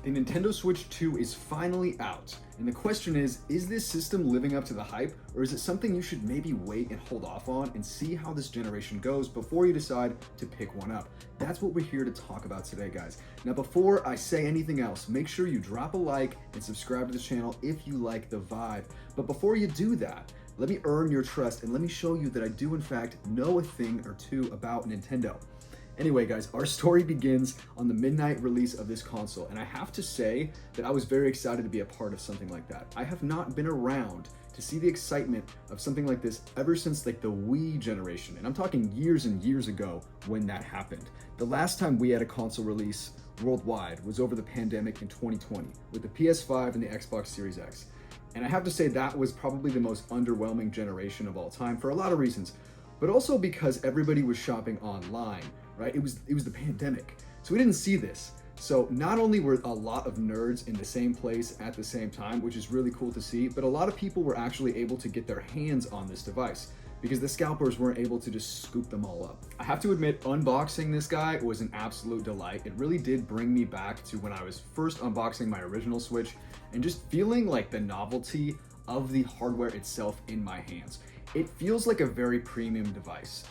The Nintendo Switch 2 is finally out, and the question is this system living up to the hype, or is it something you should maybe wait and hold off on and see how this generation goes before you decide to pick one up? That's what we're here to talk about today, guys. Now, before I say anything else, make sure you drop a like and subscribe to this channel if you like the vibe. But before you do that, let me earn your trust and let me show you that I do in fact know a thing or two about Nintendo. Anyway, guys, our story begins on the midnight release of this console, and I have to say that I was very excited to be a part of something like that. I have not been around to see the excitement of something like this ever since like the Wii generation, and I'm talking years and years ago when that happened. The last time we had a console release worldwide was over the pandemic in 2020 with the PS5 and the Xbox Series X. And I have to say that was probably the most underwhelming generation of all time for a lot of reasons, but also because everybody was shopping online. Right? It was the pandemic. So we didn't see this. So not only were a lot of nerds in the same place at the same time, which is really cool to see, but a lot of people were actually able to get their hands on this device because the scalpers weren't able to just scoop them all up. I have to admit, unboxing this guy was an absolute delight. It really did bring me back to when I was first unboxing my original Switch and just feeling like the novelty of the hardware itself in my hands. It feels like a very premium device.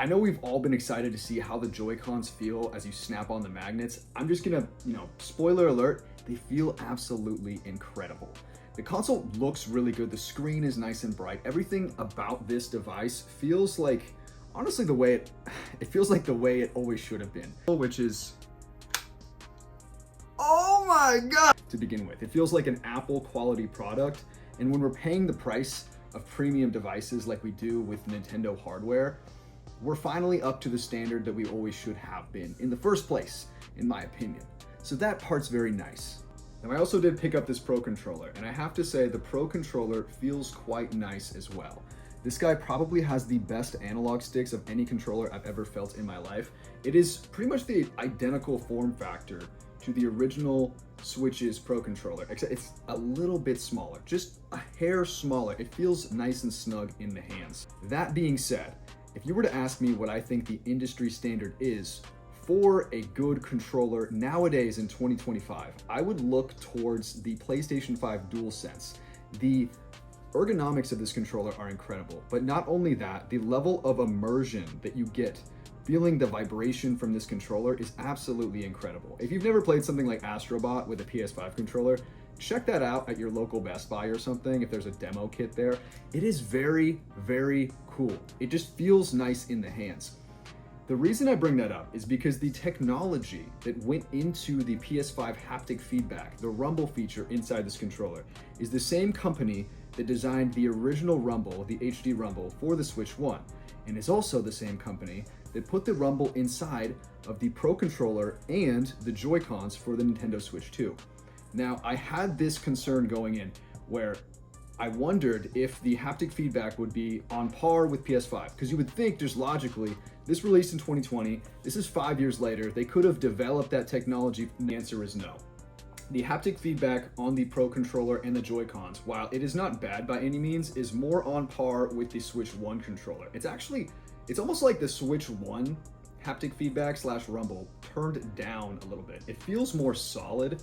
I know we've all been excited to see how the Joy-Cons feel as you snap on the magnets. I'm just gonna, spoiler alert, they feel absolutely incredible. The console looks really good. The screen is nice and bright. Everything about this device feels like, honestly, it feels like the way it always should have been, which is, oh my God! To begin with, it feels like an Apple quality product. And when we're paying the price of premium devices like we do with Nintendo hardware, we're finally up to the standard that we always should have been in the first place, in my opinion. So that part's very nice. Now, I also did pick up this Pro Controller, and I have to say the Pro Controller feels quite nice as well. This guy probably has the best analog sticks of any controller I've ever felt in my life. It is pretty much the identical form factor to the original Switch's Pro Controller, except it's a little bit smaller, just a hair smaller. It feels nice and snug in the hands. That being said, if you were to ask me what I think the industry standard is for a good controller nowadays in 2025, I would look towards the PlayStation 5 DualSense. The ergonomics of this controller are incredible, but not only that, the level of immersion that you get feeling the vibration from this controller is absolutely incredible. If you've never played something like Astrobot with a PS5 controller, check that out at your local Best Buy or something if there's a demo kit there. It is very, very cool. It just feels nice in the hands. The reason I bring that up is because the technology that went into the PS5 haptic feedback, the rumble feature inside this controller, is the same company that designed the original rumble, the HD rumble, for the Switch 1, and is also the same company that put the rumble inside of the Pro Controller and the Joy-Cons for the Nintendo Switch 2. Now, I had this concern going in where I wondered if the haptic feedback would be on par with PS5, because you would think just logically, this released in 2020, this is 5 years later, they could have developed that technology, and the answer is no. The haptic feedback on the Pro Controller and the Joy-Cons, while it is not bad by any means, is more on par with the Switch 1 controller. It's almost like the Switch 1 haptic feedback / rumble turned down a little bit. It feels more solid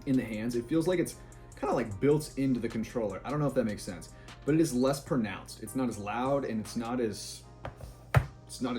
in the hands. It feels like it's kind of like built into the controller. I don't know if that makes sense, but it is less pronounced. It's not as loud and it's not as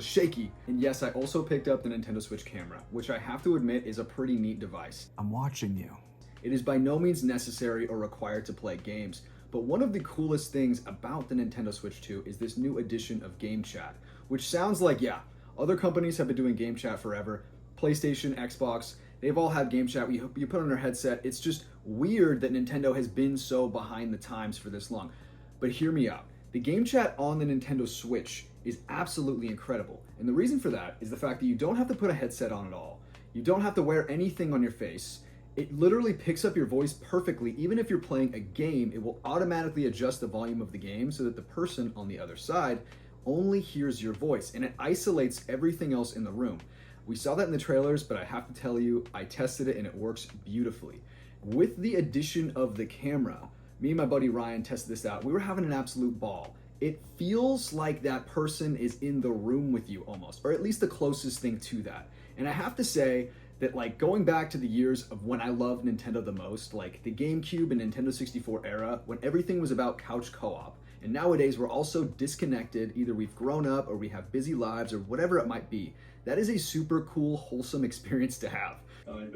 shaky. And yes, I also picked up the Nintendo Switch camera, which I have to admit is a pretty neat device. I'm watching you. It is by no means necessary or required to play games, but one of the coolest things about the Nintendo Switch 2 is this new addition of Game Chat, which sounds like, yeah, other companies have been doing Game Chat forever. PlayStation, Xbox, they've all had Game Chat. You put on your headset. It's just weird that Nintendo has been so behind the times for this long. But hear me out. The Game Chat on the Nintendo Switch is absolutely incredible. And the reason for that is the fact that you don't have to put a headset on at all. You don't have to wear anything on your face. It literally picks up your voice perfectly. Even if you're playing a game, it will automatically adjust the volume of the game so that the person on the other side only hears your voice, and it isolates everything else in the room. We saw that in the trailers, but I have to tell you, I tested it and it works beautifully. With the addition of the camera, me and my buddy Ryan tested this out. We were having an absolute ball. It feels like that person is in the room with you almost, or at least the closest thing to that. And I have to say that like going back to the years of when I loved Nintendo the most, like the GameCube and Nintendo 64 era, when everything was about couch co-op. And nowadays we're also disconnected, either we've grown up or we have busy lives or whatever it might be. That is a super cool, wholesome experience to have. I like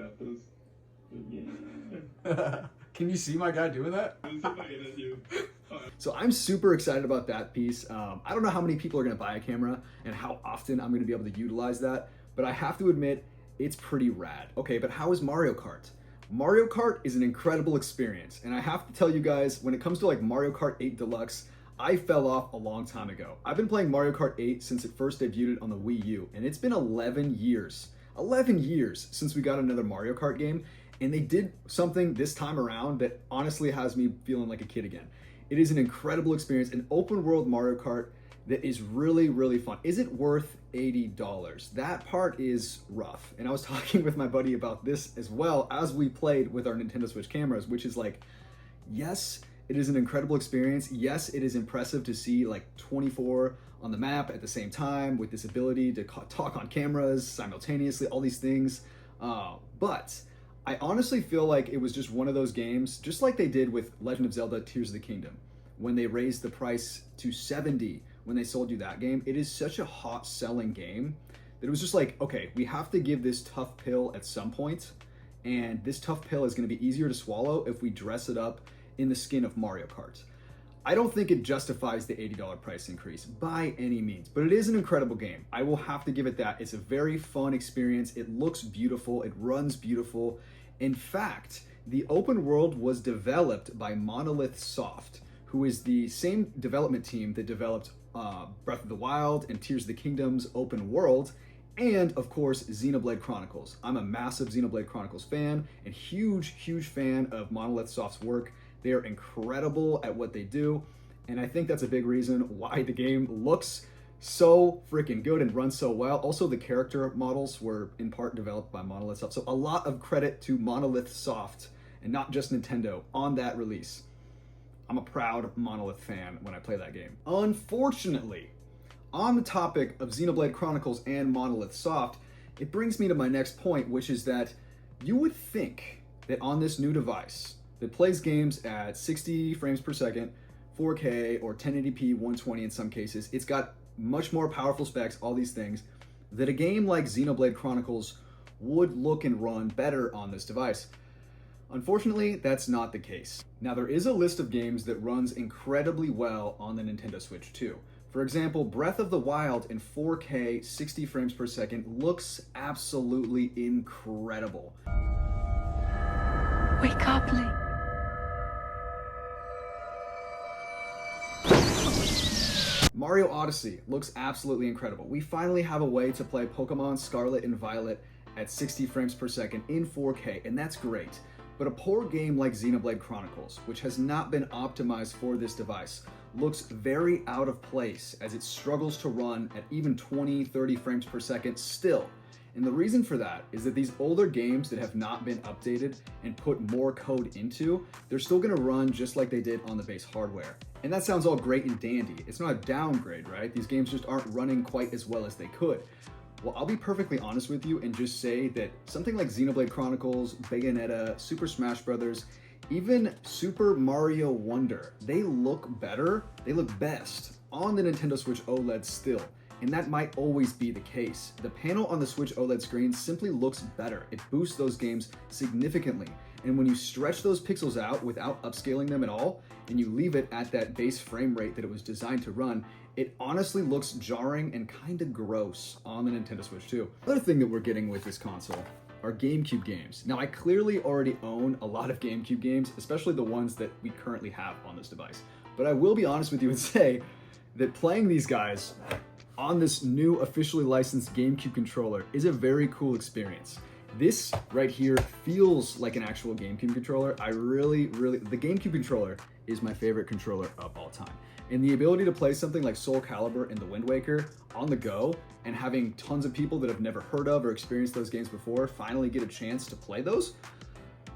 that. Can you see my guy doing that? So I'm super excited about that piece. I don't know how many people are gonna buy a camera and how often I'm gonna be able to utilize that, but I have to admit, it's pretty rad. Okay, but how is Mario Kart? Mario Kart is an incredible experience, and I have to tell you guys, when it comes to like Mario Kart 8 Deluxe, I fell off a long time ago. I've been playing Mario Kart 8 since it first debuted on the Wii U, and it's been 11 years. 11 years since we got another Mario Kart game, and they did something this time around that honestly has me feeling like a kid again. It is an incredible experience, an open world Mario Kart that is really, really fun. Is it worth $80? That part is rough. And I was talking with my buddy about this as well as we played with our Nintendo Switch cameras, which is like, yes, it is an incredible experience. Yes, it is impressive to see like 24 on the map at the same time with this ability to talk on cameras simultaneously, all these things. But I honestly feel like it was just one of those games, just like they did with Legend of Zelda Tears of the Kingdom, when they raised the price to $70 when they sold you that game. It is such a hot selling game that it was just like, okay, we have to give this tough pill at some point, and this tough pill is gonna be easier to swallow if we dress it up in the skin of Mario Kart. I don't think it justifies the $80 price increase by any means, but it is an incredible game. I will have to give it that. It's a very fun experience. It looks beautiful. It runs beautiful. In fact, the open world was developed by Monolith Soft, who is the same development team that developed Breath of the Wild and Tears of the Kingdom's open world, and of course, Xenoblade Chronicles. I'm a massive Xenoblade Chronicles fan and huge fan of Monolith Soft's work. They are incredible at what they do, and I think that's a big reason why the game looks so freaking good and runs so well. Also, the character models were in part developed by Monolith Soft, so a lot of credit to Monolith Soft and not just Nintendo on that release. I'm a proud Monolith fan when I play that game. Unfortunately, on the topic of Xenoblade Chronicles and Monolith Soft, it brings me to my next point, which is that you would think that on this new device that plays games at 60 frames per second, 4K or 1080p, 120 in some cases, it's got much more powerful specs, all these things, that a game like Xenoblade Chronicles would look and run better on this device. Unfortunately, that's not the case. Now, there is a list of games that runs incredibly well on the Nintendo Switch 2. For example, Breath of the Wild in 4K, 60 frames per second looks absolutely incredible. Wake up, Link. Mario Odyssey looks absolutely incredible. We finally have a way to play Pokemon Scarlet and Violet at 60 frames per second in 4K, and that's great. But a poor game like Xenoblade Chronicles, which has not been optimized for this device, looks very out of place as it struggles to run at even 20, 30 frames per second still. And the reason for that is that these older games that have not been updated and put more code into, they're still gonna run just like they did on the base hardware. And that sounds all great and dandy. It's not a downgrade, right? These games just aren't running quite as well as they could. Well, I'll be perfectly honest with you and just say that something like Xenoblade Chronicles, Bayonetta, Super Smash Bros., even Super Mario Wonder, they look better, they look best on the Nintendo Switch OLED still. And that might always be the case. The panel on the Switch OLED screen simply looks better. It boosts those games significantly. And when you stretch those pixels out without upscaling them at all, and you leave it at that base frame rate that it was designed to run, it honestly looks jarring and kind of gross on the Nintendo Switch 2. Another thing that we're getting with this console are GameCube games. Now, I clearly already own a lot of GameCube games, especially the ones that we currently have on this device. But I will be honest with you and say that playing these guys on this new officially licensed GameCube controller is a very cool experience. This right here feels like an actual GameCube controller. The GameCube controller is my favorite controller of all time. And the ability to play something like Soul Calibur and The Wind Waker on the go, and having tons of people that have never heard of or experienced those games before finally get a chance to play those,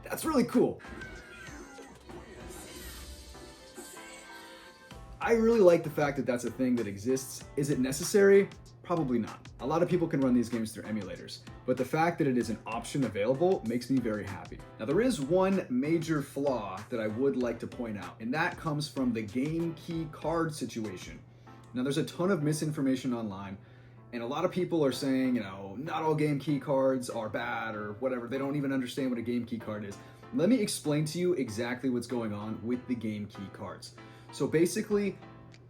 that's really cool. I really like the fact that that's a thing that exists. Is it necessary? Probably not. A lot of people can run these games through emulators, but the fact that it is an option available makes me very happy. Now, there is one major flaw that I would like to point out, and that comes from the game key card situation. Now, there's a ton of misinformation online, and a lot of people are saying, not all game key cards are bad or whatever. They don't even understand what a game key card is. Let me explain to you exactly what's going on with the game key cards. So basically,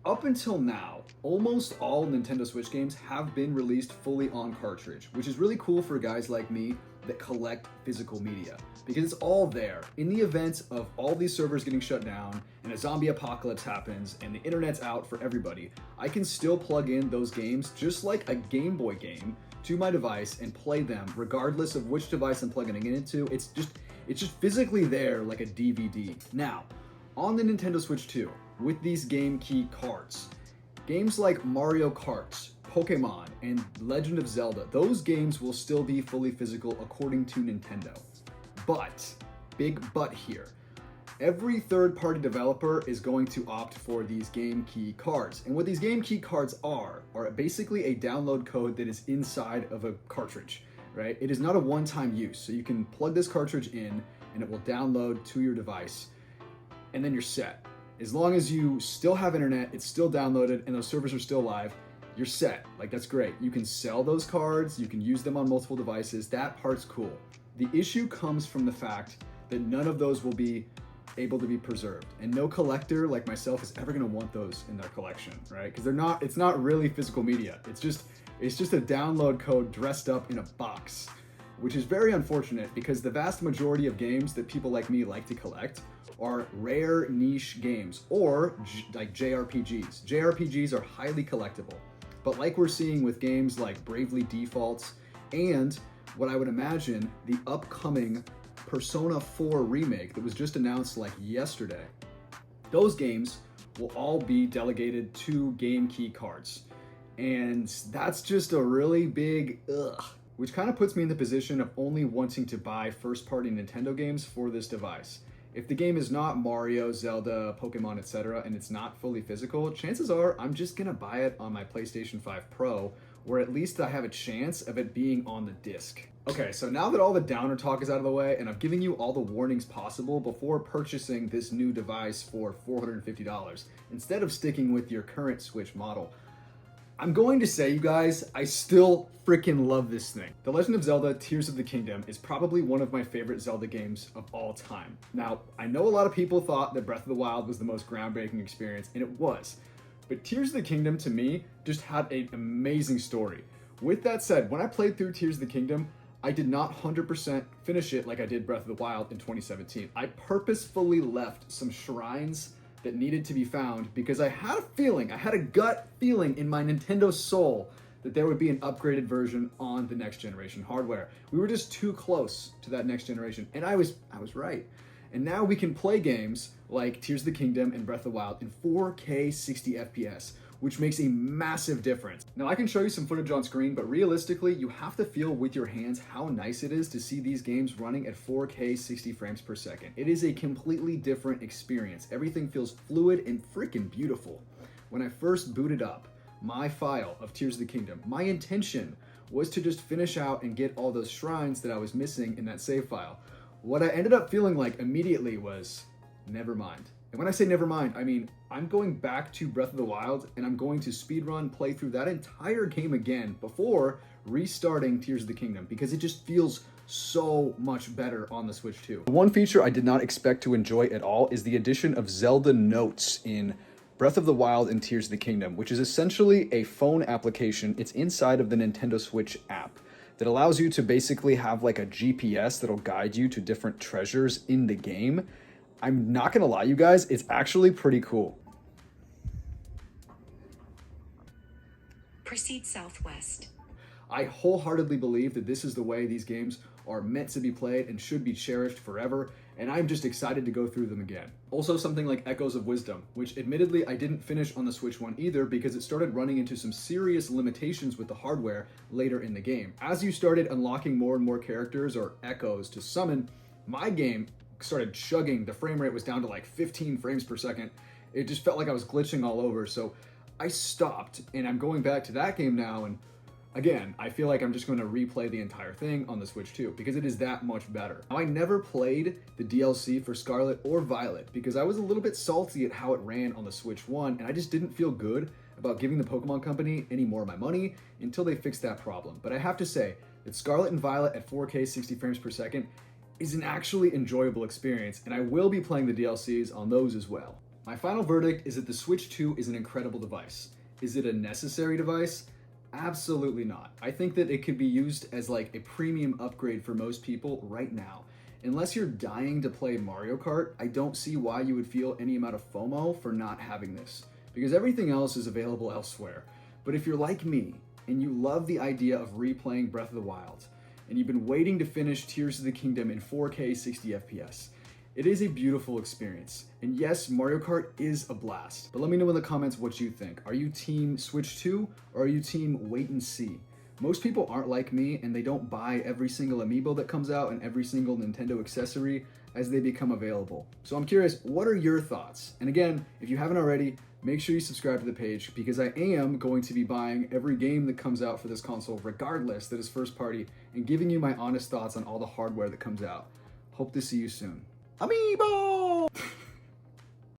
up until now, almost all Nintendo Switch games have been released fully on cartridge, which is really cool for guys like me that collect physical media, because it's all there. In the event of all these servers getting shut down and a zombie apocalypse happens and the internet's out for everybody, I can still plug in those games just like a Game Boy game to my device and play them regardless of which device I'm plugging it into. It's just physically there like a DVD. Now, on the Nintendo Switch 2, with these game key cards, games like Mario Kart, Pokémon, and Legend of Zelda, those games will still be fully physical according to Nintendo. But, big but here, every third-party developer is going to opt for these game key cards. And what these game key cards are basically a download code that is inside of a cartridge, right? It is not a one-time use. So you can plug this cartridge in and it will download to your device, and then you're set. As long as you still have internet, it's still downloaded, and those servers are still live, you're set. Like, that's great. You can sell those cards, you can use them on multiple devices. That part's cool. The issue comes from the fact that none of those will be able to be preserved, and no collector like myself is ever going to want those in their collection, right? Because it's not really physical media. It's just a download code dressed up in a box, which is very unfortunate because the vast majority of games that people like me like to collect are rare niche games or like JRPGs. JRPGs are highly collectible, but like we're seeing with games like Bravely Defaults and what I would imagine the upcoming Persona 4 remake that was just announced like yesterday, those games will all be delegated to game key cards. And that's just a really big ugh, which kind of puts me in the position of only wanting to buy first-party Nintendo games for this device. If the game is not Mario, Zelda, Pokemon, etc., and it's not fully physical, chances are I'm just gonna buy it on my PlayStation 5 Pro, where at least I have a chance of it being on the disc. Okay, so now that all the downer talk is out of the way, and I've given you all the warnings possible before purchasing this new device for $450, instead of sticking with your current Switch model, I'm going to say, you guys, I still freaking love this thing. The Legend of Zelda Tears of the Kingdom is probably one of my favorite Zelda games of all time. Now, I know a lot of people thought that Breath of the Wild was the most groundbreaking experience, and it was. But Tears of the Kingdom, to me, just had an amazing story. With that said, when I played through Tears of the Kingdom, I did not 100% finish it like I did Breath of the Wild in 2017. I purposefully left some shrines that needed to be found because I had a gut feeling in my Nintendo soul that there would be an upgraded version on the next generation hardware. We were just too close to that next generation, and I was right. And now we can play games like Tears of the Kingdom and Breath of the Wild in 4K 60 FPS, which makes a massive difference. Now, I can show you some footage on screen, but realistically, you have to feel with your hands how nice it is to see these games running at 4K 60 frames per second. It is a completely different experience. Everything feels fluid and freaking beautiful. When I first booted up my file of Tears of the Kingdom, my intention was to just finish out and get all those shrines that I was missing in that save file. What I ended up feeling like immediately was, never mind. And when I say never mind, I mean, I'm going back to Breath of the Wild and I'm going to speedrun play through that entire game again before restarting Tears of the Kingdom because it just feels so much better on the Switch 2. One feature I did not expect to enjoy at all is the addition of Zelda Notes in Breath of the Wild and Tears of the Kingdom, which is essentially a phone application. It's inside of the Nintendo Switch app that allows you to basically have like a GPS that'll guide you to different treasures in the game. I'm not gonna lie, you guys, it's actually pretty cool. Proceed southwest. I wholeheartedly believe that this is the way these games are meant to be played and should be cherished forever, and I'm just excited to go through them again. Also, something like Echoes of Wisdom, which admittedly I didn't finish on the Switch 1 either because it started running into some serious limitations with the hardware later in the game. As you started unlocking more and more characters or echoes to summon, my game started chugging. The frame rate was down to like 15 frames per second. It just felt like I was glitching all over. So I stopped and I'm going back to that game now, and again, I feel like I'm just going to replay the entire thing on the Switch 2 because it is that much better. Now, I never played the DLC for Scarlet or Violet because I was a little bit salty at how it ran on the Switch 1, and I just didn't feel good about giving the Pokemon Company any more of my money until they fixed that problem. But I have to say that Scarlet and Violet at 4K 60 frames per second is an actually enjoyable experience, and I will be playing the DLCs on those as well. My final verdict is that the Switch 2 is an incredible device. Is it a necessary device? Absolutely not. I think that it could be used as like a premium upgrade for most people right now. Unless you're dying to play Mario Kart, I don't see why you would feel any amount of FOMO for not having this, because everything else is available elsewhere. But if you're like me, and you love the idea of replaying Breath of the Wild, and you've been waiting to finish Tears of the Kingdom in 4K 60 FPS, it is a beautiful experience. And yes, Mario Kart is a blast. But let me know in the comments what you think. Are you team Switch 2 or are you team wait and see? Most people aren't like me and they don't buy every single amiibo that comes out and every single Nintendo accessory as they become available. So I'm curious, what are your thoughts? And again, if you haven't already, make sure you subscribe to the page because I am going to be buying every game that comes out for this console regardless that is first party and giving you my honest thoughts on all the hardware that comes out. Hope to see you soon. Amiibo!